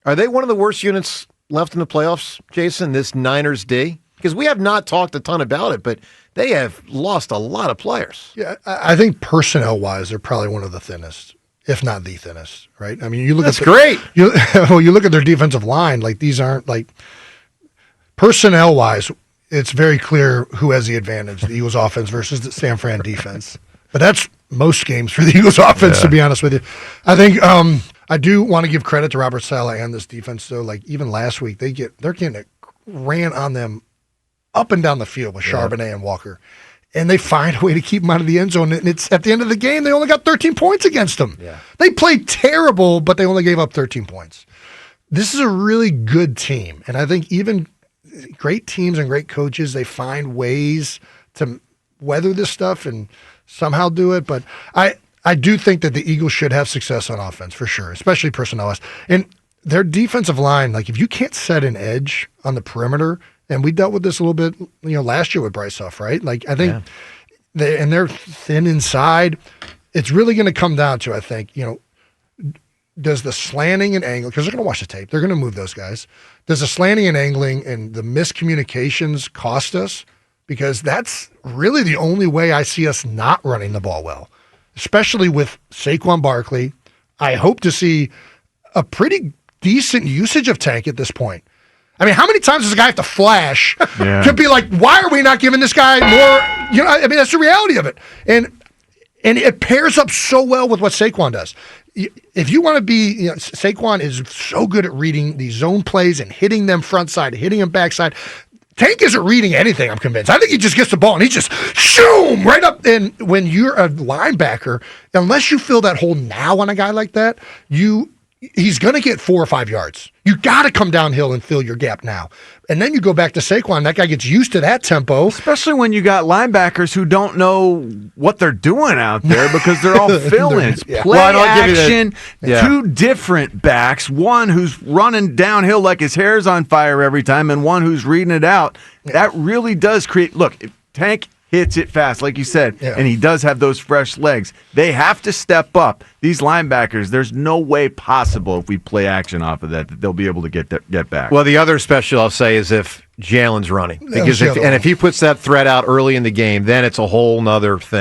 Are they one of the worst units left in the playoffs, Jason, this Niners D? Because we have not talked a ton about it, but they have lost a lot of players. Yeah, I think personnel-wise, they're probably one of the thinnest, if not the thinnest, right? I mean, you look That's at great. You look at their defensive line, like these aren't like personnel-wise, it's very clear who has the advantage, the Eagles offense versus the San Fran defense. But that's most games for the Eagles offense, to be honest with you. I think I do want to give credit to Robert Saleh and this defense, though. Like even last week, they're getting it ran on them up and down the field with Charbonnet and Walker. And they find a way to keep them out of the end zone. And it's at the end of the game, they only got 13 points against them. Yeah. They played terrible, but they only gave up 13 points. This is a really good team. And I think even great teams and great coaches, they find ways to weather this stuff and somehow do it. But I do think that the Eagles should have success on offense for sure, especially personnel-wise. And their defensive line, like if you can't set an edge on the perimeter, and we dealt with this a little bit, last year with Bryce Huff, right? Like I think they're thin inside. It's really going to come down to, I think, does the slanting and angling, because they're going to watch the tape, they're going to move those guys. Does the slanting and angling and the miscommunications cost us? Because that's really the only way I see us not running the ball well, especially with Saquon Barkley. I hope to see a pretty decent usage of Tank at this point. I mean, how many times does a guy have to flash to be like, why are we not giving this guy more? I mean, that's the reality of it. And it pairs up so well with what Saquon does. If you want to be, Saquon is so good at reading these zone plays and hitting them front side, hitting them backside. Tank isn't reading anything, I'm convinced. I think he just gets the ball and he just shoom right up. And when you're a linebacker, unless you fill that hole now on a guy like that, he's going to get 4 or 5 yards. You got to come downhill and fill your gap now. And then you go back to Saquon. That guy gets used to that tempo. Especially when you got linebackers who don't know what they're doing out there because they're all fill-ins. Play action, two different backs, one who's running downhill like his hair's on fire every time and one who's reading it out. That really does create – look, if Tank hits it fast, like you said, and he does have those fresh legs. They have to step up. These linebackers, there's no way possible if we play action off of that they'll be able to get back. Well, the other special I'll say is if Jalen's running. Because if he puts that threat out early in the game, then it's a whole nother thing.